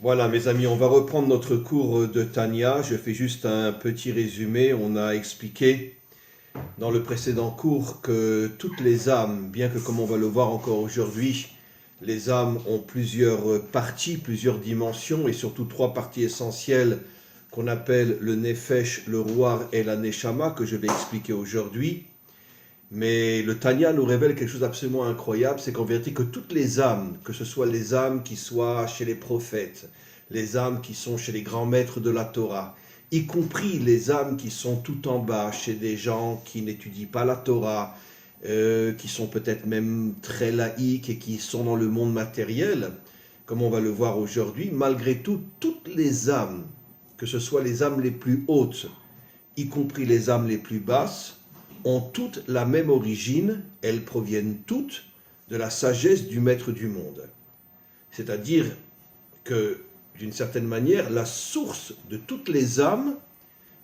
Voilà, mes amis, on va reprendre notre cours de Tanya. Je fais juste un petit résumé. On a expliqué dans le précédent cours que toutes les âmes, bien que comme on va le voir encore aujourd'hui, les âmes ont plusieurs parties, plusieurs dimensions et surtout trois parties essentielles qu'on appelle le Nefesh, le Ruach et la Neshama, que je vais expliquer aujourd'hui. Mais le Tanya nous révèle quelque chose d'absolument incroyable, c'est qu'en vérité que toutes les âmes, que ce soit les âmes qui soient chez les prophètes, les âmes qui sont chez les grands maîtres de la Torah, y compris les âmes qui sont tout en bas, chez des gens qui n'étudient pas la Torah, qui sont peut-être même très laïques et qui sont dans le monde matériel, comme on va le voir aujourd'hui, malgré tout, toutes les âmes, que ce soit les âmes les plus hautes, y compris les âmes les plus basses, ont toutes la même origine, elles proviennent toutes de la sagesse du maître du monde. C'est-à-dire que, d'une certaine manière, la source de toutes les âmes,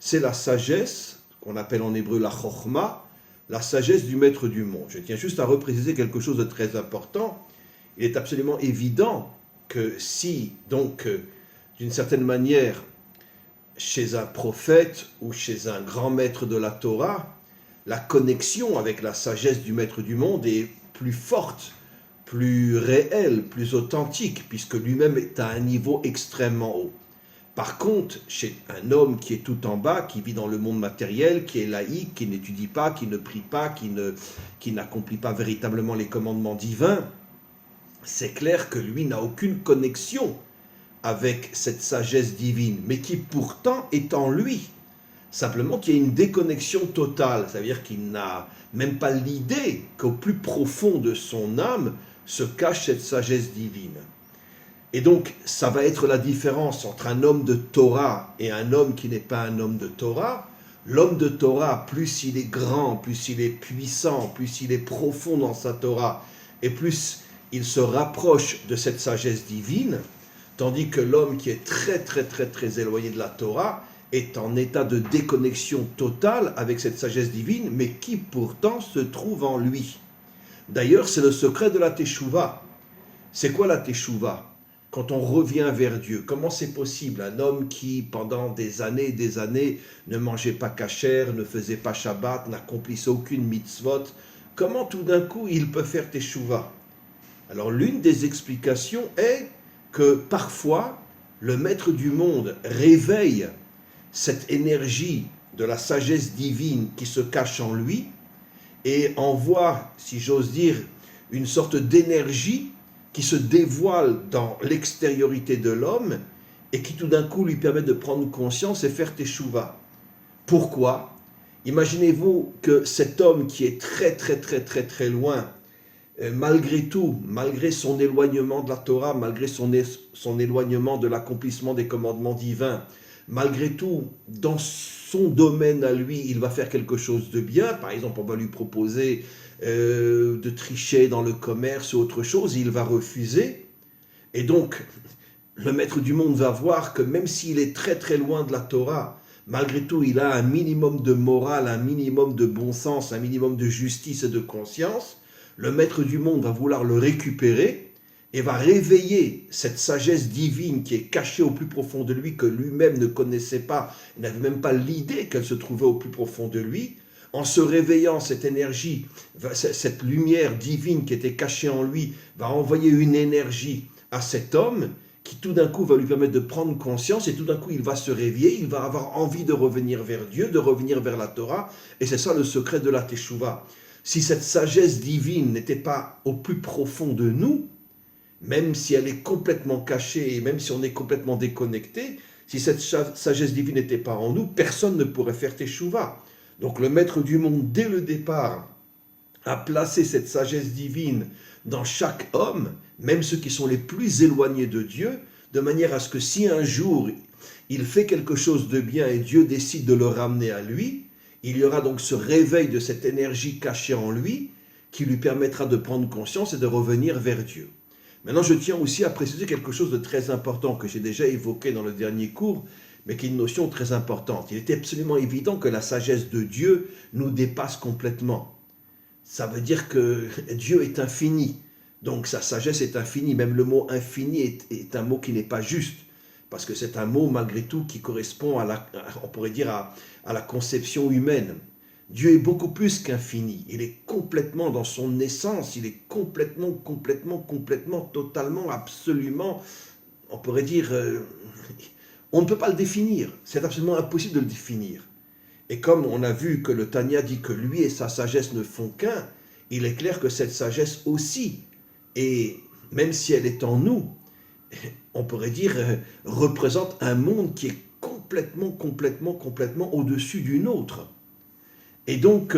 c'est la sagesse, qu'on appelle en hébreu la chokhma, la sagesse du maître du monde. Je tiens juste à repréciser quelque chose de très important. Il est absolument évident que si, donc, d'une certaine manière, chez un prophète ou chez un grand maître de la Torah, la connexion avec la sagesse du maître du monde est plus forte, plus réelle, plus authentique, puisque lui-même est à un niveau extrêmement haut. Par contre, chez un homme qui est tout en bas, qui vit dans le monde matériel, qui est laïque, qui n'étudie pas, qui ne prie pas, qui n'accomplit pas véritablement les commandements divins, c'est clair que lui n'a aucune connexion avec cette sagesse divine, mais qui pourtant est en lui. Simplement qu'il y a une déconnexion totale, c'est-à-dire qu'il n'a même pas l'idée qu'au plus profond de son âme se cache cette sagesse divine. Et donc, ça va être la différence entre un homme de Torah et un homme qui n'est pas un homme de Torah. L'homme de Torah, plus il est grand, plus il est puissant, plus il est profond dans sa Torah, et plus il se rapproche de cette sagesse divine, tandis que l'homme qui est très éloigné de la Torah est en état de déconnexion totale avec cette sagesse divine, mais qui pourtant se trouve en lui. D'ailleurs, c'est le secret de la Teshuvah. C'est quoi la Teshuvah? Quand on revient vers Dieu, comment c'est possible? Un homme qui, pendant des années et des années, ne mangeait pas kasher, ne faisait pas Shabbat, n'accomplissait aucune mitzvot, comment tout d'un coup il peut faire Teshuvah? Alors l'une des explications est que parfois, le maître du monde réveille cette énergie de la sagesse divine qui se cache en lui et envoie, si j'ose dire, une sorte d'énergie qui se dévoile dans l'extériorité de l'homme et qui tout d'un coup lui permet de prendre conscience et faire teshuva. Pourquoi? Imaginez-vous que cet homme qui est très loin, malgré tout, malgré son éloignement de la Torah, malgré son éloignement de l'accomplissement des commandements divins, malgré tout, dans son domaine à lui, il va faire quelque chose de bien. Par exemple, on va lui proposer de tricher dans le commerce ou autre chose, il va refuser. Et donc, le maître du monde va voir que même s'il est très loin de la Torah, malgré tout, il a un minimum de morale, un minimum de bon sens, un minimum de justice et de conscience. Le maître du monde va vouloir le récupérer et va réveiller cette sagesse divine qui est cachée au plus profond de lui, que lui-même ne connaissait pas, n'avait même pas l'idée qu'elle se trouvait au plus profond de lui. En se réveillant, cette énergie, cette lumière divine qui était cachée en lui, va envoyer une énergie à cet homme qui tout d'un coup va lui permettre de prendre conscience et tout d'un coup il va se réveiller, il va avoir envie de revenir vers Dieu, de revenir vers la Torah, et c'est ça le secret de la Teshuvah. Si cette sagesse divine n'était pas au plus profond de nous, même si elle est complètement cachée et même si on est complètement déconnecté, si cette sagesse divine n'était pas en nous, personne ne pourrait faire teshuva. Donc le maître du monde, dès le départ, a placé cette sagesse divine dans chaque homme, même ceux qui sont les plus éloignés de Dieu, de manière à ce que si un jour il fait quelque chose de bien et Dieu décide de le ramener à lui, il y aura donc ce réveil de cette énergie cachée en lui qui lui permettra de prendre conscience et de revenir vers Dieu. Maintenant, je tiens aussi à préciser quelque chose de très important que j'ai déjà évoqué dans le dernier cours, mais qui est une notion très importante. Il est absolument évident que la sagesse de Dieu nous dépasse complètement. Ça veut dire que Dieu est infini. Donc sa sagesse est infinie. Même le mot infini est un mot qui n'est pas juste, parce que c'est un mot malgré tout qui correspond on pourrait dire à la conception humaine. Dieu est beaucoup plus qu'infini. Il est complètement dans son essence, il est complètement, totalement, absolument, on pourrait dire, on ne peut pas le définir. C'est absolument impossible de le définir. Et comme on a vu que le Tanya dit que lui et sa sagesse ne font qu'un, il est clair que cette sagesse aussi, et même si elle est en nous, on pourrait dire, représente un monde qui est complètement au-dessus du nôtre. Et donc,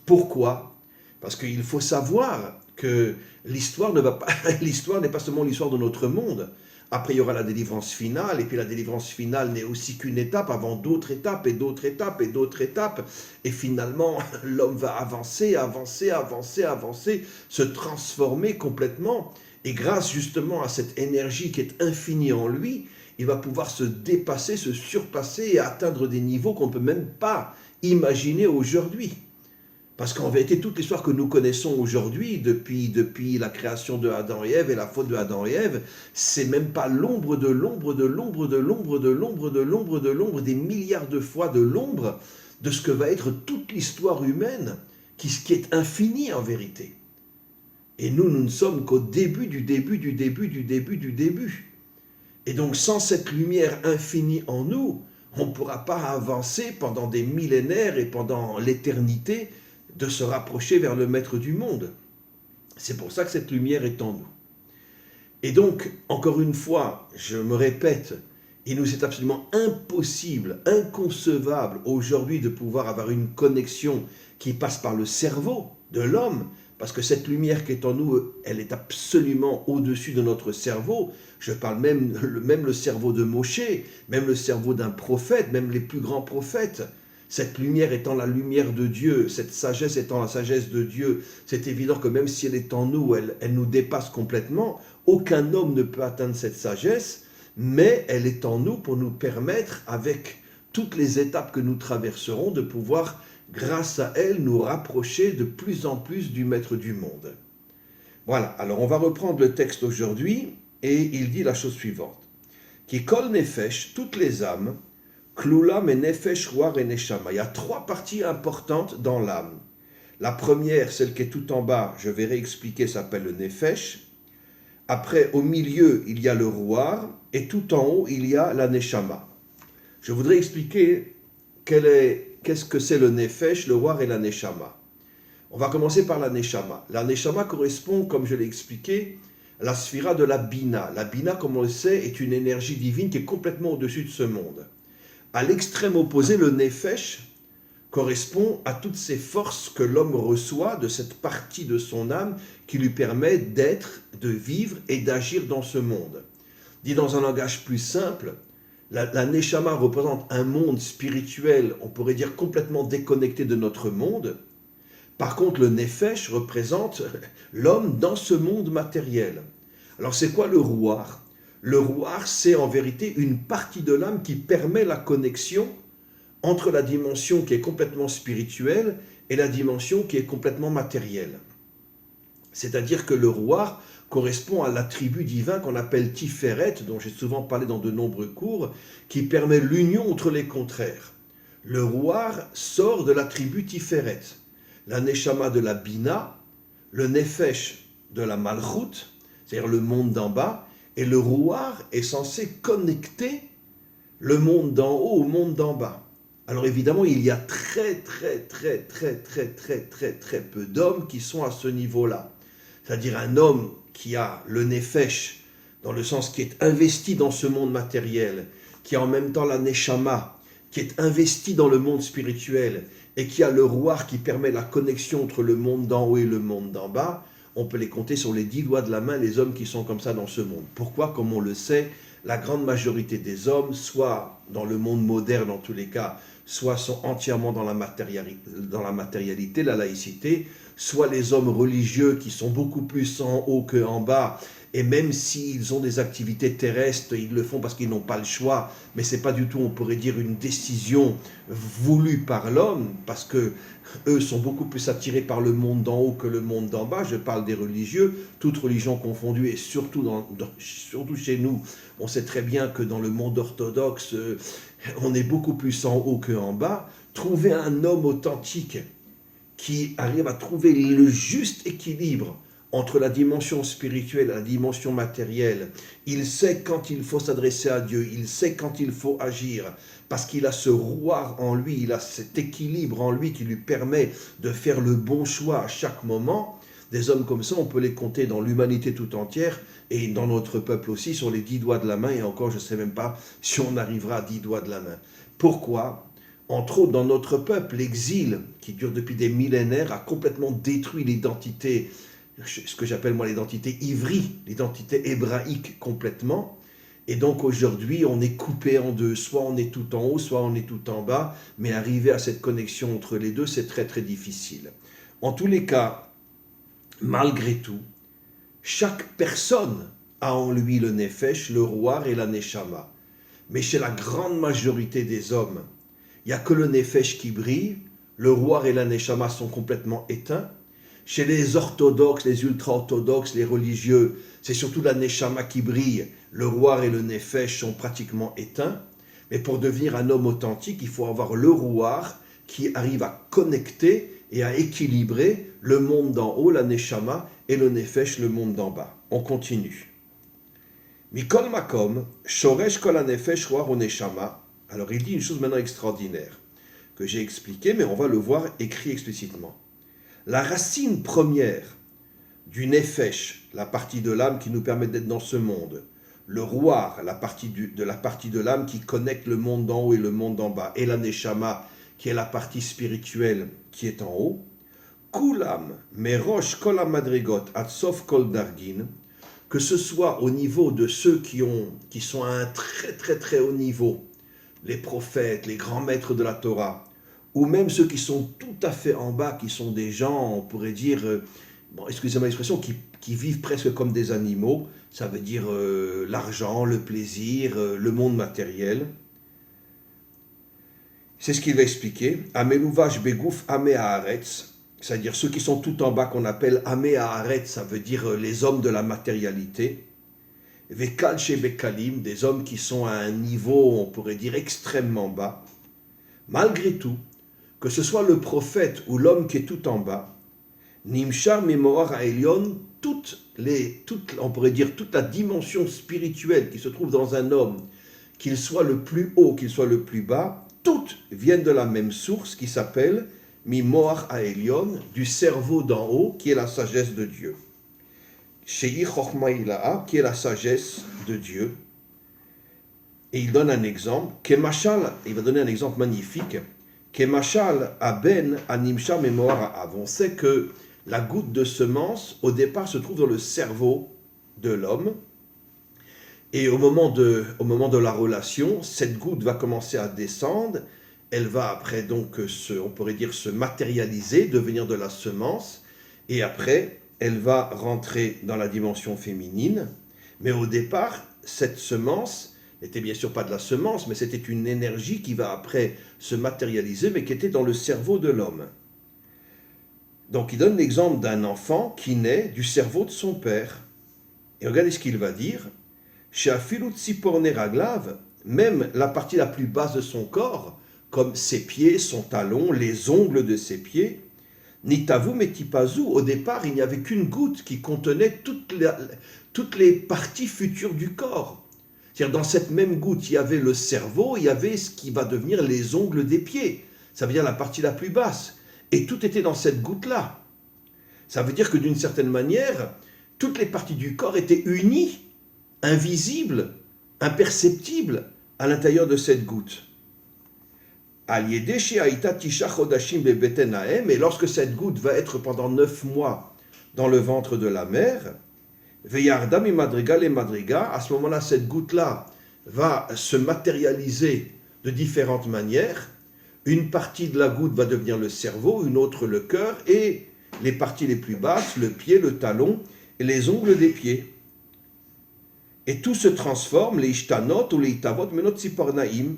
pourquoi? Parce qu'il faut savoir que l'histoire n'est pas seulement l'histoire de notre monde. Après, il y aura la délivrance finale, et puis la délivrance finale n'est aussi qu'une étape avant d'autres étapes, et d'autres étapes, et d'autres étapes. Et finalement, l'homme va avancer, se transformer complètement. Et grâce justement à cette énergie qui est infinie en lui, il va pouvoir se dépasser, se surpasser et atteindre des niveaux qu'on ne peut même pas imaginer aujourd'hui. Parce qu'en vérité, toute l'histoire que nous connaissons aujourd'hui, depuis la création de Adam et Ève et la faute de Adam et Ève, c'est même pas l'ombre des milliards de fois de l'ombre de ce que va être toute l'histoire humaine, qui est infinie en vérité. Et nous ne sommes qu'au début du début. Et donc sans cette lumière infinie en nous, on ne pourra pas avancer pendant des millénaires et pendant l'éternité de se rapprocher vers le maître du monde. C'est pour ça que cette lumière est en nous. Et donc, encore une fois, je me répète, il nous est absolument impossible, inconcevable aujourd'hui de pouvoir avoir une connexion qui passe par le cerveau de l'homme, parce que cette lumière qui est en nous, elle est absolument au-dessus de notre cerveau. Je parle même le cerveau de Moshe, même le cerveau d'un prophète, même les plus grands prophètes. Cette lumière étant la lumière de Dieu, cette sagesse étant la sagesse de Dieu, c'est évident que même si elle est en nous, elle nous dépasse complètement. Aucun homme ne peut atteindre cette sagesse, mais elle est en nous pour nous permettre, avec toutes les étapes que nous traverserons, de pouvoir, grâce à elle, nous rapprocher de plus en plus du maître du monde. Voilà, alors on va reprendre le texte aujourd'hui, et il dit la chose suivante. Qui kol nefesh, toutes les âmes, Klula me nefesh ruach et neshama. Il y a trois parties importantes dans l'âme. La première, celle qui est tout en bas, je vais réexpliquer, s'appelle le nefesh. Après, au milieu, il y a le ruach, et tout en haut, il y a la neshama. Je voudrais expliquer qu'est-ce que c'est le nefesh, le ruach et la neshama. On va commencer par la neshama. La neshama correspond, comme je l'ai expliqué, à la sphira de la bina. La bina, comme on le sait, est une énergie divine qui est complètement au-dessus de ce monde. À l'extrême opposé, le nefesh correspond à toutes ces forces que l'homme reçoit de cette partie de son âme qui lui permet d'être, de vivre et d'agir dans ce monde. Dit dans un langage plus simple, la neshama représente un monde spirituel, on pourrait dire complètement déconnecté de notre monde. Par contre, le nefesh représente l'homme dans ce monde matériel. Alors c'est quoi le ruach ? Le ruach, c'est en vérité une partie de l'âme qui permet la connexion entre la dimension qui est complètement spirituelle et la dimension qui est complètement matérielle. C'est-à-dire que le ruach correspond à l'attribut divin qu'on appelle Tiferet, dont j'ai souvent parlé dans de nombreux cours, qui permet l'union entre les contraires. Le ruach sort de l'attribut Tiferet, la neshama de la bina, le nefesh de la malchut, c'est-à-dire le monde d'en bas, et le ruach est censé connecter le monde d'en haut au monde d'en bas. Alors évidemment, il y a très peu d'hommes qui sont à ce niveau-là. C'est-à-dire un homme qui a le nefesh, dans le sens qui est investi dans ce monde matériel, qui a en même temps la neshama, qui est investi dans le monde spirituel, et qui a le ruach qui permet la connexion entre le monde d'en haut et le monde d'en bas, on peut les compter sur les 10 doigts de la main, les hommes qui sont comme ça dans ce monde. Pourquoi ? Comme on le sait, la grande majorité des hommes, soit dans le monde moderne en tous les cas, soit sont entièrement dans la matérialité, la laïcité, soit les hommes religieux qui sont beaucoup plus en haut qu'en bas et même s'ils ont des activités terrestres, ils le font parce qu'ils n'ont pas le choix, mais ce n'est pas du tout, on pourrait dire, une décision voulue par l'homme, parce que eux sont beaucoup plus attirés par le monde d'en haut que le monde d'en bas. Je parle des religieux, toutes religions confondues, et surtout, surtout chez nous, on sait très bien que dans le monde orthodoxe, on est beaucoup plus en haut qu'en bas. Trouver un homme authentique qui arrive à trouver le juste équilibre entre la dimension spirituelle et la dimension matérielle. Il sait quand il faut s'adresser à Dieu, il sait quand il faut agir, parce qu'il a ce roi en lui, il a cet équilibre en lui qui lui permet de faire le bon choix à chaque moment. Des hommes comme ça, on peut les compter dans l'humanité tout entière, et dans notre peuple aussi, sur les 10 doigts de la main, et encore je ne sais même pas si on arrivera à 10 doigts de la main. Pourquoi ? Entre autres, dans notre peuple, l'exil, qui dure depuis des millénaires, a complètement détruit l'identité, ce que j'appelle moi l'identité ivrie, l'identité hébraïque complètement. Et donc aujourd'hui, on est coupé en deux. Soit on est tout en haut, soit on est tout en bas. Mais arriver à cette connexion entre les deux, c'est très très difficile. En tous les cas, malgré tout, chaque personne a en lui le nefesh, le roi et la neshama. Mais chez la grande majorité des hommes, il n'y a que le nefesh qui brille, le roi et la neshama sont complètement éteints. Chez les orthodoxes, les ultra-orthodoxes, les religieux, c'est surtout la neshama qui brille, le roi et le nefesh sont pratiquement éteints. Mais pour devenir un homme authentique, il faut avoir le roi qui arrive à connecter et à équilibrer le monde d'en haut, la neshama, et le nefesh, le monde d'en bas. On continue. Mikol makom, shoresh kol ha-nefesh roi o neshama. Alors il dit une chose maintenant extraordinaire, que j'ai expliqué, mais on va le voir écrit explicitement. La racine première du nefesh, la partie de l'âme qui nous permet d'être dans ce monde, le roi, la partie de l'âme qui connecte le monde d'en haut et le monde d'en bas, et la neshama, qui est la partie spirituelle qui est en haut, kulam, merosh kol ha-madrigot, atsof kol dargin, que ce soit au niveau de ceux qui sont à un très très très haut niveau, les prophètes, les grands maîtres de la Torah, ou même ceux qui sont tout à fait en bas, qui sont des gens, on pourrait dire, excusez-moi l'expression, qui vivent presque comme des animaux, ça veut dire l'argent, le plaisir, le monde matériel. C'est ce qu'il va expliquer. Ameluvash begouf ame haaretz, c'est-à-dire ceux qui sont tout en bas qu'on appelle ame haaretz, ça veut dire les hommes de la matérialité. Vekal chez Bekalim, des hommes qui sont à un niveau, on pourrait dire, extrêmement bas. Malgré tout, que ce soit le prophète ou l'homme qui est tout en bas, Nimshar Memoar Aelion, on pourrait dire toute la dimension spirituelle qui se trouve dans un homme, qu'il soit le plus haut, qu'il soit le plus bas, toutes viennent de la même source qui s'appelle Mimoar Aelion, du cerveau d'en haut, qui est la sagesse de Dieu. Shei Chochma Ilaha, qui est la sagesse de Dieu. Et il donne un exemple. Kemashal, il va donner un exemple magnifique. Kemashal Aben Animsha Memoar Av. On sait que la goutte de semence, au départ, se trouve dans le cerveau de l'homme. Et au moment de la relation, cette goutte va commencer à descendre. Elle va après donc, on pourrait dire, se matérialiser, devenir de la semence. Et après, elle va rentrer dans la dimension féminine, mais au départ, cette semence n'était bien sûr pas de la semence, mais c'était une énergie qui va après se matérialiser, mais qui était dans le cerveau de l'homme. Donc il donne l'exemple d'un enfant qui naît du cerveau de son père. Et regardez ce qu'il va dire. Chez Afilut Tsiporne Raglav, même la partie la plus basse de son corps, comme ses pieds, son talon, les ongles de ses pieds, Nitavu Metipazu, au départ, il n'y avait qu'une goutte qui contenait toutes les parties futures du corps. C'est-à-dire, dans cette même goutte, il y avait le cerveau, il y avait ce qui va devenir les ongles des pieds. Ça veut dire la partie la plus basse. Et tout était dans cette goutte-là. Ça veut dire que d'une certaine manière, toutes les parties du corps étaient unies, invisibles, imperceptibles à l'intérieur de cette goutte. Et lorsque cette goutte va être pendant 9 mois dans le ventre de la mère, à ce moment-là, cette goutte-là va se matérialiser de différentes manières. Une partie de la goutte va devenir le cerveau, une autre le cœur, et les parties les plus basses, le pied, le talon et les ongles des pieds. Et tout se transforme, les ishtanot ou les itavot, menot tzipornaim,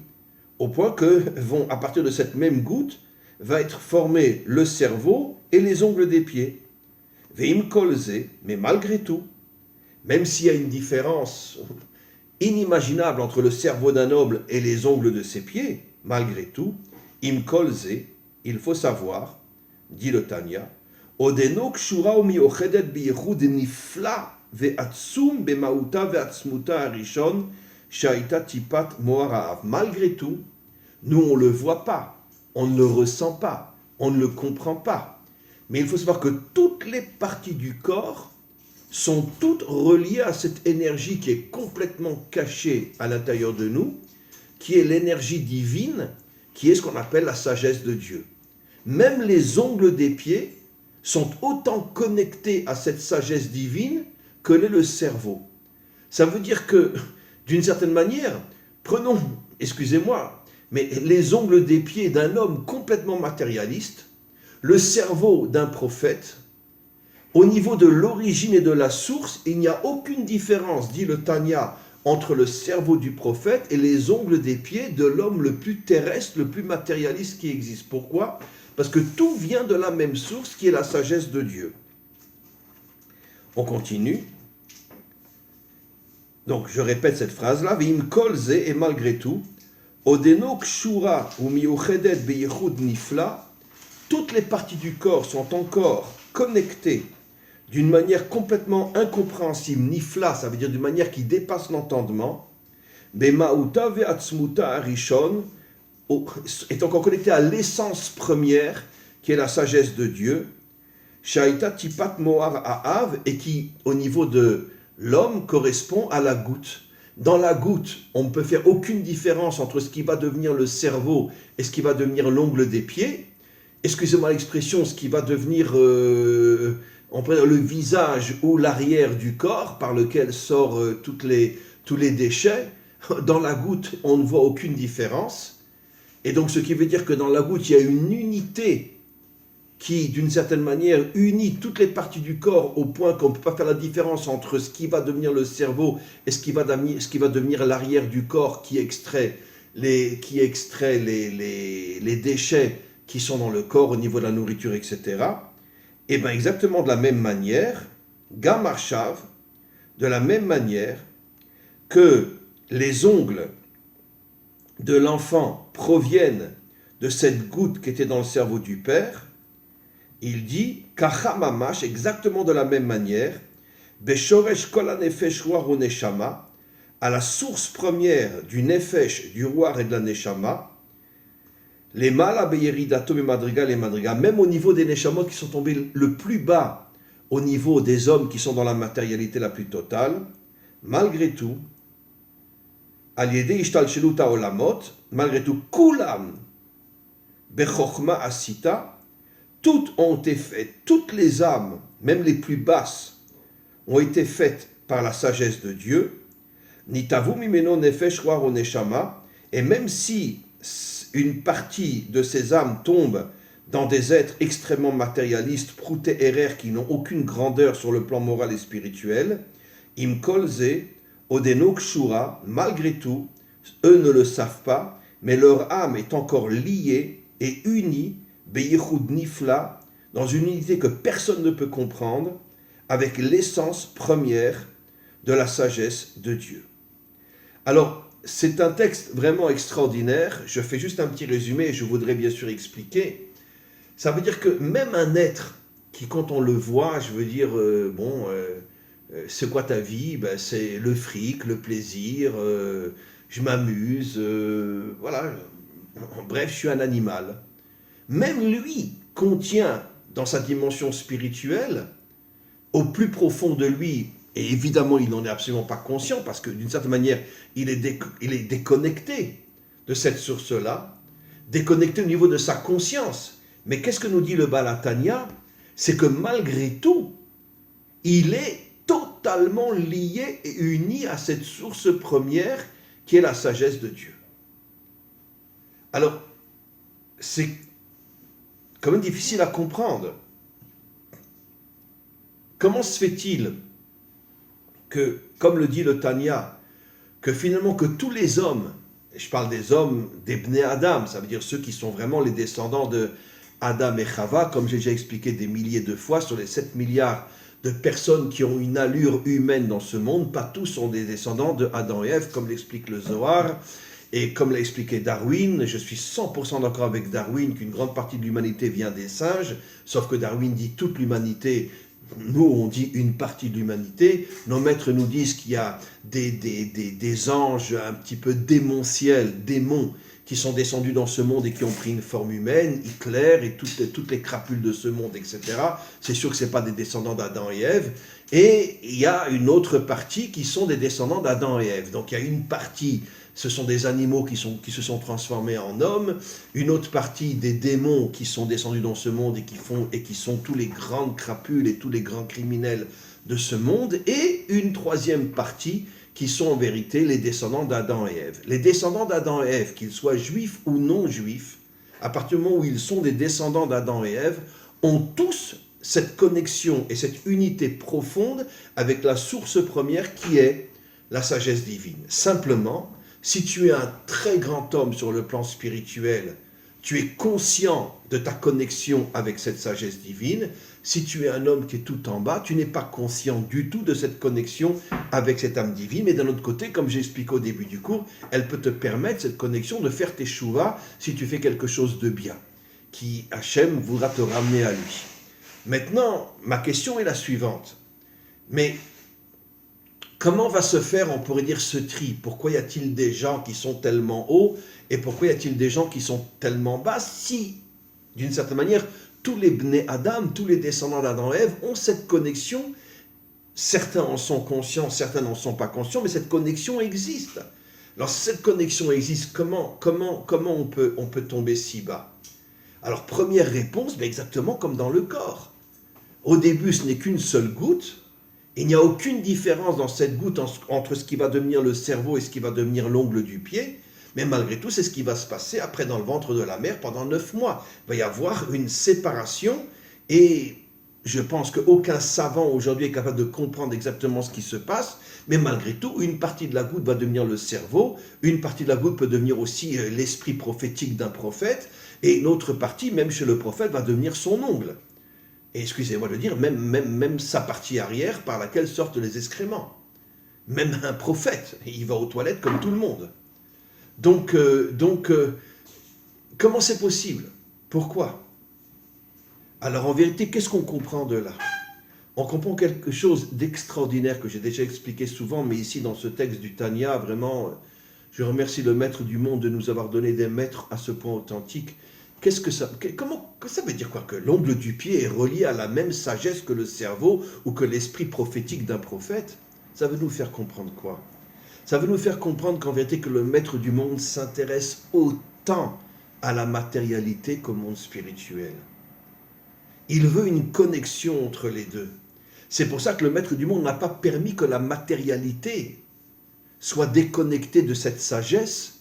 au point que, à partir de cette même goutte, va être formé le cerveau et les ongles des pieds. Veim kolze, mais malgré tout, même s'il y a une différence inimaginable entre le cerveau d'un homme et les ongles de ses pieds, malgré tout, im kolze, il faut savoir, dit le Tanya, odeno kshura umiochedet biyichud nifla ve'atsum bemauta ve'atzmuta arishon shaita tipat moarav. Malgré tout, nous on ne le voit pas, on ne le ressent pas, on ne le comprend pas. Mais il faut savoir que toutes les parties du corps sont toutes reliées à cette énergie qui est complètement cachée à l'intérieur de nous, qui est l'énergie divine, qui est ce qu'on appelle la sagesse de Dieu. Même les ongles des pieds sont autant connectés à cette sagesse divine que l'est le cerveau. Ça veut dire que, d'une certaine manière, prenons, excusez-moi, mais les ongles des pieds d'un homme complètement matérialiste, le cerveau d'un prophète, au niveau de l'origine et de la source, il n'y a aucune différence, dit le Tanya, entre le cerveau du prophète et les ongles des pieds de l'homme le plus terrestre, le plus matérialiste qui existe. Pourquoi ? Parce que tout vient de la même source qui est la sagesse de Dieu. On continue. Donc je répète cette phrase-là, Vim kolze, et malgré tout, Odeno kshura ou miuchedet beyichud nifla, toutes les parties du corps sont encore connectées d'une manière complètement incompréhensible, nifla, ça veut dire d'une manière qui dépasse l'entendement, bemauta ve'atzmuta arishon, est encore connecté à l'essence première, qui est la sagesse de Dieu, shaita tipat moar ha'av, et qui, au niveau de l'homme, correspond à la goutte. Dans la goutte, on ne peut faire aucune différence entre ce qui va devenir le cerveau et ce qui va devenir l'ongle des pieds. Excusez-moi l'expression, ce qui va devenir le visage ou l'arrière du corps par lequel sortent tous les déchets. Dans la goutte, on ne voit aucune différence. Et donc, ce qui veut dire que dans la goutte, il y a une unité qui, d'une certaine manière, unit toutes les parties du corps au point qu'on ne peut pas faire la différence entre ce qui va devenir le cerveau et ce qui va devenir l'arrière du corps qui extrait les déchets qui sont dans le corps au niveau de la nourriture, etc. Et bien exactement de la même manière, Gamarchav, de la même manière que les ongles de l'enfant proviennent de cette goutte qui était dans le cerveau du père, il dit, Kachamamash, exactement de la même manière, Beshoresh kol hanefesh ruach uneshama, à la source première du nefesh, du ruach et de la neshama, les mala beyeridato madriga, les madriga, même au niveau des neshamot qui sont tombés le plus bas, au niveau des hommes qui sont dans la matérialité la plus totale, malgré tout, al-yede ishtalshelut haolamot, malgré tout, kulam bechokma asita, toutes ont été faites, toutes les âmes, même les plus basses, ont été faites par la sagesse de Dieu. Nitavu mimeno nefesh ruach neshama, et même si une partie de ces âmes tombe dans des êtres extrêmement matérialistes, proutés erreurs qui n'ont aucune grandeur sur le plan moral et spirituel, im kolze, odeno kshura, malgré tout, eux ne le savent pas, mais leur âme est encore liée et unie, beyichud nifla, dans une unité que personne ne peut comprendre, avec l'essence première de la sagesse de Dieu. Alors, c'est un texte vraiment extraordinaire. Je fais juste un petit résumé et je voudrais bien sûr expliquer. Ça veut dire que même un être qui, quand on le voit, je veux dire, c'est quoi ta vie? Ben, c'est le fric, le plaisir, je m'amuse, voilà. Bref, je suis un animal. Même lui contient dans sa dimension spirituelle, au plus profond de lui, et évidemment il n'en est absolument pas conscient parce que d'une certaine manière il est déconnecté de cette source-là, déconnecté au niveau de sa conscience. Mais qu'est-ce que nous dit le Baal HaTanya? C'est que malgré tout, il est totalement lié et uni à cette source première qui est la sagesse de Dieu. Alors, c'est quand même difficile à comprendre. Comment se fait-il que comme le dit le Tanya, que finalement que tous les hommes, et je parle des hommes des Bnei Adam, ça veut dire ceux qui sont vraiment les descendants de Adam et Chava, comme j'ai déjà expliqué des milliers de fois, sur les 7 milliards de personnes qui ont une allure humaine dans ce monde, pas tous sont des descendants de Adam et Ève, comme l'explique le Zohar, et comme l'a expliqué Darwin. Je suis 100% d'accord avec Darwin qu'une grande partie de l'humanité vient des singes, sauf que Darwin dit toute l'humanité, nous on dit une partie de l'humanité. Nos maîtres nous disent qu'il y a des anges un petit peu démentiels, démons, qui sont descendus dans ce monde et qui ont pris une forme humaine, Hitler et toutes les crapules de ce monde, etc. C'est sûr que ce n'est pas des descendants d'Adam et Ève. Et il y a une autre partie qui sont des descendants d'Adam et Ève. Donc il y a une partie, ce sont des animaux qui se sont transformés en hommes, une autre partie des démons qui sont descendus dans ce monde et qui sont tous les grandes crapules et tous les grands criminels de ce monde, et une troisième partie qui sont en vérité les descendants d'Adam et Ève. Les descendants d'Adam et Ève, qu'ils soient juifs ou non juifs, à partir du moment où ils sont des descendants d'Adam et Ève, ont tous cette connexion et cette unité profonde avec la source première qui est la sagesse divine. Simplement, si tu es un très grand homme sur le plan spirituel, tu es conscient de ta connexion avec cette sagesse divine. Si tu es un homme qui est tout en bas, tu n'es pas conscient du tout de cette connexion avec cette âme divine. Mais d'un autre côté, comme j'ai expliqué au début du cours, elle peut te permettre, cette connexion, de faire tes chouvas si tu fais quelque chose de bien, qui Hachem voudra te ramener à lui. Maintenant, ma question est la suivante. Mais comment va se faire, on pourrait dire, ce tri? Pourquoi y a-t-il des gens qui sont tellement hauts et pourquoi y a-t-il des gens qui sont tellement bas si, d'une certaine manière, tous les Bnei Adam, tous les descendants d'Adam et Ève ont cette connexion? Certains en sont conscients, certains n'en sont pas conscients, mais cette connexion existe. Alors, si cette connexion existe, comment on peut tomber si bas? Alors, première réponse, exactement comme dans le corps. Au début, ce n'est qu'une seule goutte. Il n'y a aucune différence dans cette goutte entre ce qui va devenir le cerveau et ce qui va devenir l'ongle du pied. Mais malgré tout, c'est ce qui va se passer après dans le ventre de la mère pendant 9 mois. Il va y avoir une séparation et je pense qu'aucun savant aujourd'hui est capable de comprendre exactement ce qui se passe. Mais malgré tout, une partie de la goutte va devenir le cerveau, une partie de la goutte peut devenir aussi l'esprit prophétique d'un prophète et une autre partie, même chez le prophète, va devenir son ongle. Et excusez-moi de le dire, même sa partie arrière par laquelle sortent les excréments. Même un prophète, il va aux toilettes comme tout le monde. Donc, comment c'est possible? Pourquoi? Alors en vérité, qu'est-ce qu'on comprend de là? On comprend quelque chose d'extraordinaire que j'ai déjà expliqué souvent, mais ici dans ce texte du Tanya, vraiment, je remercie le maître du monde de nous avoir donné des maîtres à ce point authentique. Comment ça veut dire quoi? Que l'ongle du pied est relié à la même sagesse que le cerveau ou que l'esprit prophétique d'un prophète? Ça veut nous faire comprendre quoi? Ça veut nous faire comprendre qu'en vérité que le maître du monde s'intéresse autant à la matérialité qu'au monde spirituel. Il veut une connexion entre les deux. C'est pour ça que le maître du monde n'a pas permis que la matérialité soit déconnectée de cette sagesse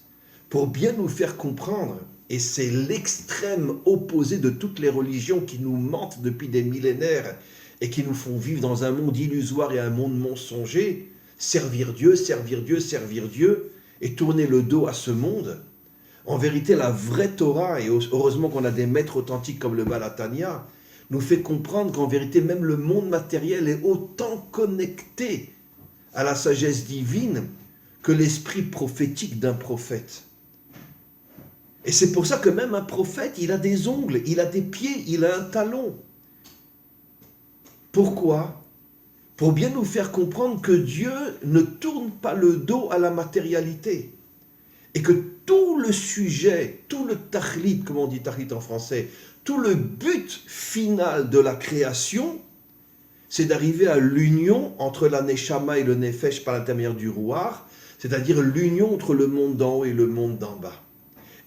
pour bien nous faire comprendre. Et c'est l'extrême opposé de toutes les religions qui nous mentent depuis des millénaires et qui nous font vivre dans un monde illusoire et un monde mensonger, servir Dieu, servir Dieu, servir Dieu, et tourner le dos à ce monde. En vérité, la vraie Torah, et heureusement qu'on a des maîtres authentiques comme le Baal HaTanya, nous fait comprendre qu'en vérité, même le monde matériel est autant connecté à la sagesse divine que l'esprit prophétique d'un prophète. Et c'est pour ça que même un prophète, il a des ongles, il a des pieds, il a un talon. Pourquoi? Pour bien nous faire comprendre que Dieu ne tourne pas le dos à la matérialité. Et que tout le sujet, tout le tachlit, comme on dit tachlit en français, tout le but final de la création, c'est d'arriver à l'union entre la neshama et le nefesh par l'intermédiaire du rouar, c'est-à-dire l'union entre le monde d'en haut et le monde d'en bas.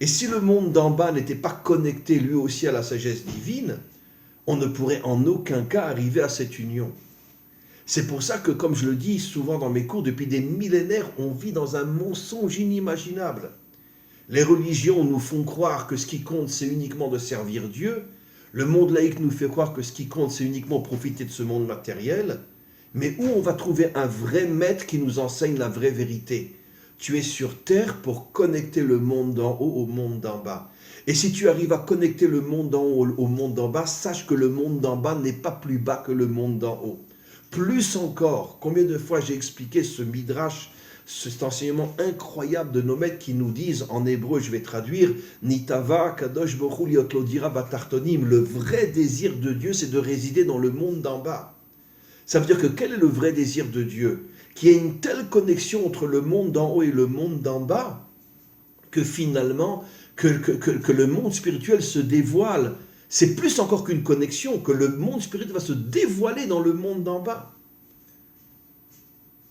Et si le monde d'en bas n'était pas connecté lui aussi à la sagesse divine, on ne pourrait en aucun cas arriver à cette union. C'est pour ça que, comme je le dis souvent dans mes cours, depuis des millénaires, on vit dans un mensonge inimaginable. Les religions nous font croire que ce qui compte, c'est uniquement de servir Dieu. Le monde laïque nous fait croire que ce qui compte, c'est uniquement profiter de ce monde matériel. mais où on va trouver un vrai maître qui nous enseigne la vraie vérité. Tu es sur terre pour connecter le monde d'en haut au monde d'en bas. Et si tu arrives à connecter le monde d'en haut au monde d'en bas, sache que le monde d'en bas n'est pas plus bas que le monde d'en haut. Plus encore, combien de fois j'ai expliqué ce midrash, cet enseignement incroyable de nos maîtres qui nous disent, en hébreu, je vais traduire, Nitava kadosh bochou liot lo dira batartonim, le vrai désir de Dieu, c'est de résider dans le monde d'en bas. Ça veut dire que quel est le vrai désir de Dieu? Qu'il y ait une telle connexion entre le monde d'en haut et le monde d'en bas, que finalement, que le monde spirituel se dévoile. C'est plus encore qu'une connexion, que le monde spirituel va se dévoiler dans le monde d'en bas.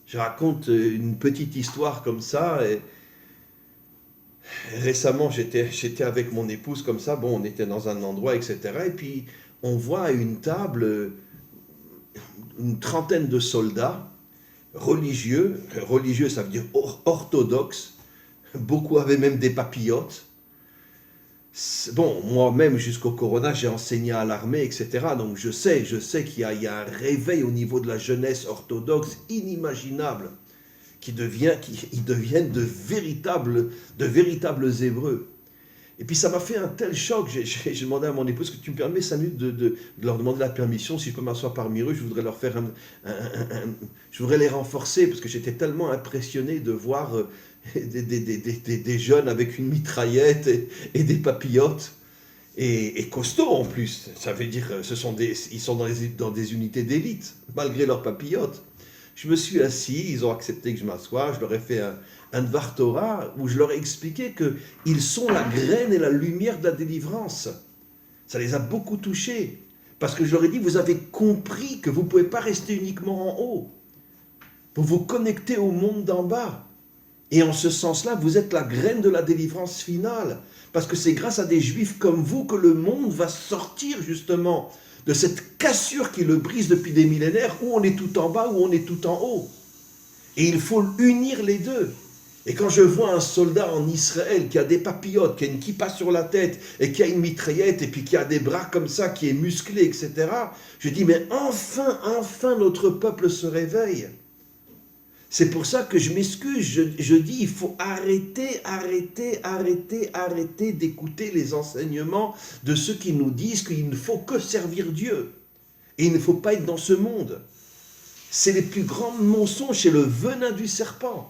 Je raconte une petite histoire comme ça. Et récemment, j'étais avec mon épouse comme ça. Bon, on était dans un endroit, etc. Et puis, on voit à une table une trentaine de soldats religieux. Religieux, ça veut dire orthodoxes. Beaucoup avaient même des papillotes. Bon, moi-même, jusqu'au Corona, j'ai enseigné à l'armée, etc. Donc je sais qu'il y a un réveil au niveau de la jeunesse orthodoxe inimaginable, ils deviennent de véritables Hébreux. Et puis ça m'a fait un tel choc, j'ai demandé à mon épouse, que tu me permets 5 minutes de leur demander la permission, si je peux m'asseoir parmi eux, je voudrais leur faire je voudrais les renforcer, parce que j'étais tellement impressionné de voir des jeunes avec une mitraillette et des papillotes, et costauds en plus. Ça veut dire, ils sont dans des unités d'élite, malgré leurs papillotes. Je me suis assis, ils ont accepté que je m'assoie, je leur ai fait un Dvar Torah où je leur ai expliqué qu'ils sont la graine et la lumière de la délivrance. Ça les a beaucoup touchés, parce que je leur ai dit, vous avez compris que vous ne pouvez pas rester uniquement en haut. Vous vous connectez au monde d'en bas. Et en ce sens-là, vous êtes la graine de la délivrance finale, parce que c'est grâce à des juifs comme vous que le monde va sortir justement de cette cassure qui le brise depuis des millénaires, où on est tout en bas, où on est tout en haut. Et il faut unir les deux. Et quand je vois un soldat en Israël qui a des papillotes, qui a une kippa sur la tête, et qui a une mitraillette, et puis qui a des bras comme ça, qui est musclé, etc., je dis, mais enfin notre peuple se réveille. C'est pour ça que je m'excuse, je dis, il faut arrêter d'écouter les enseignements de ceux qui nous disent qu'il ne faut que servir Dieu. Et il ne faut pas être dans ce monde. C'est les plus grands mensonges, c'est le venin du serpent.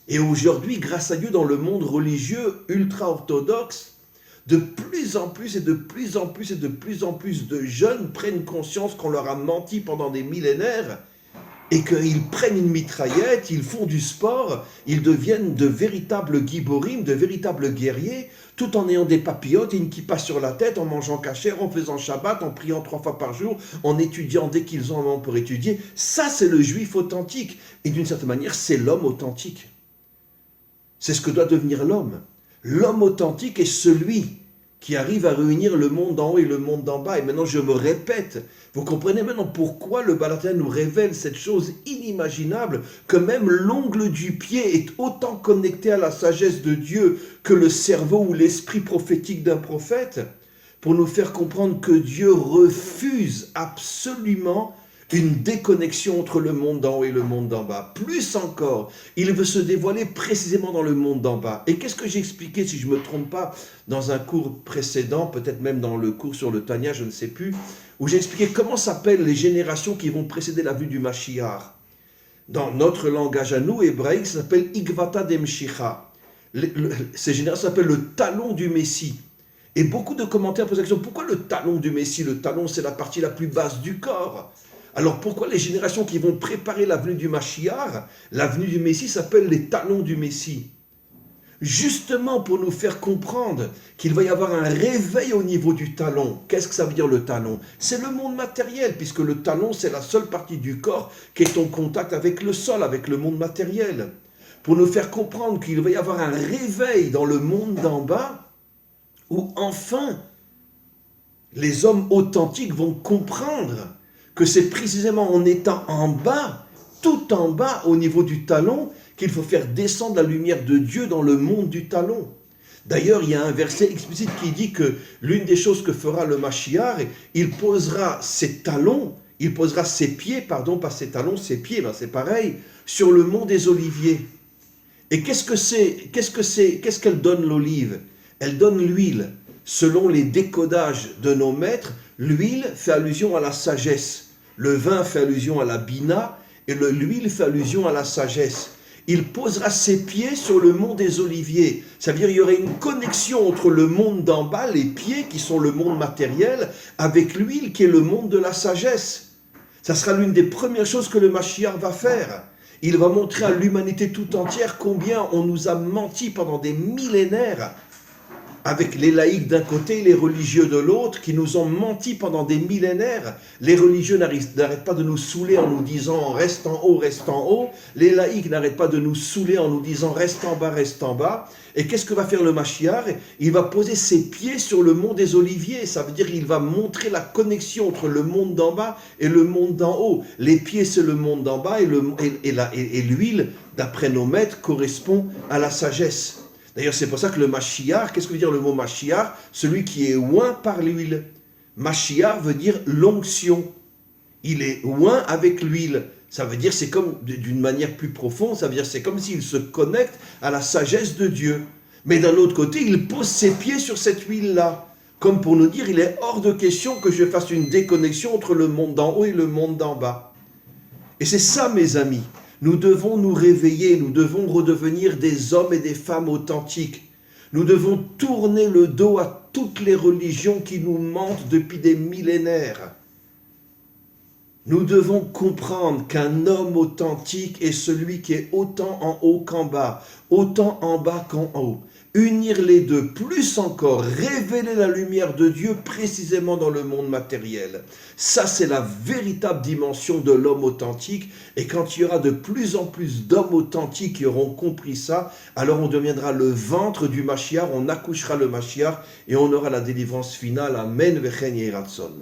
Et aujourd'hui, grâce à Dieu, dans le monde religieux ultra-orthodoxe, de plus en plus de jeunes prennent conscience qu'on leur a menti pendant des millénaires, et qu'ils prennent une mitraillette, ils font du sport, ils deviennent de véritables giborim, de véritables guerriers, tout en ayant des papillotes et une kippa sur la tête, en mangeant cachère, en faisant Shabbat, en priant 3 fois par jour, en étudiant dès qu'ils ont un moment pour étudier. Ça, c'est le juif authentique. Et d'une certaine manière, c'est l'homme authentique. C'est ce que doit devenir l'homme. L'homme authentique est celui qui arrive à réunir le monde d'en haut et le monde d'en bas. Et maintenant, je me répète, vous comprenez maintenant pourquoi le Baal HaTanya nous révèle cette chose inimaginable, que même l'ongle du pied est autant connecté à la sagesse de Dieu que le cerveau ou l'esprit prophétique d'un prophète, pour nous faire comprendre que Dieu refuse absolument une déconnexion entre le monde d'en haut et le monde d'en bas. Plus encore, il veut se dévoiler précisément dans le monde d'en bas. Et qu'est-ce que j'ai expliqué, si je ne me trompe pas, dans un cours précédent, peut-être même dans le cours sur le Tanya, je ne sais plus, où j'ai expliqué comment s'appellent les générations qui vont précéder la venue du Mashiach. Dans notre langage à nous, hébraïque, ça s'appelle Igvata Demshicha. Ces générations s'appellent le talon du Messie. Et beaucoup de commentaires posent la question, pourquoi le talon du Messie? Le talon, c'est la partie la plus basse du corps. Alors pourquoi les générations qui vont préparer la venue du Mashiach, la venue du Messie, s'appellent les talons du Messie? Justement pour nous faire comprendre qu'il va y avoir un réveil au niveau du talon. Qu'est-ce que ça veut dire le talon? C'est le monde matériel, puisque le talon, c'est la seule partie du corps qui est en contact avec le sol, avec le monde matériel. Pour nous faire comprendre qu'il va y avoir un réveil dans le monde d'en bas, où enfin, les hommes authentiques vont comprendre que c'est précisément en étant en bas, tout en bas au niveau du talon, qu'il faut faire descendre la lumière de Dieu dans le monde du talon. D'ailleurs, il y a un verset explicite qui dit que l'une des choses que fera le Mashiach, il posera ses talons il posera ses pieds, pardon, pas ses talons, ses pieds, ben c'est pareil, sur le mont des Oliviers. Et qu'est-ce qu'elle donne l'olive? Elle donne l'huile. Selon les décodages de nos maîtres, l'huile fait allusion à la sagesse. Le vin fait allusion à la bina et l'huile fait allusion à la sagesse. Il posera ses pieds sur le mont des Oliviers. Ça veut dire qu'il y aurait une connexion entre le monde d'en bas, les pieds qui sont le monde matériel, avec l'huile qui est le monde de la sagesse. Ça sera l'une des premières choses que le Mashiach va faire. Il va montrer à l'humanité tout entière combien on nous a menti pendant des millénaires, avec les laïcs d'un côté et les religieux de l'autre, qui nous ont menti pendant des millénaires. Les religieux n'arrêtent pas de nous saouler en nous disant « reste en haut, reste en haut ». Les laïcs n'arrêtent pas de nous saouler en nous disant « reste en bas, reste en bas ». Et qu'est-ce que va faire le Mashiach? Il va poser ses pieds sur le mont des Oliviers. Ça veut dire qu'il va montrer la connexion entre le monde d'en bas et le monde d'en haut. Les pieds, c'est le monde d'en bas, et l'huile, d'après nos maîtres, correspond à la sagesse. D'ailleurs, c'est pour ça que le Mashiach, qu'est-ce que veut dire le mot Mashiach? Celui qui est oint par l'huile. Mashiach veut dire l'onction. Il est oint avec l'huile. Ça veut dire, c'est comme, d'une manière plus profonde, ça veut dire, c'est comme s'il se connecte à la sagesse de Dieu. Mais d'un autre côté, il pose ses pieds sur cette huile-là. Comme pour nous dire, il est hors de question que je fasse une déconnexion entre le monde d'en haut et le monde d'en bas. Et c'est ça, mes amis. Nous devons nous réveiller, nous devons redevenir des hommes et des femmes authentiques. Nous devons tourner le dos à toutes les religions qui nous mentent depuis des millénaires. Nous devons comprendre qu'un homme authentique est celui qui est autant en haut qu'en bas, autant en bas qu'en haut. Unir les deux, plus encore, révéler la lumière de Dieu précisément dans le monde matériel. Ça, c'est la véritable dimension de l'homme authentique. Et quand il y aura de plus en plus d'hommes authentiques qui auront compris ça, alors on deviendra le ventre du Mashiach, on accouchera le Mashiach et on aura la délivrance finale. Amen, Vechen Yeratzon.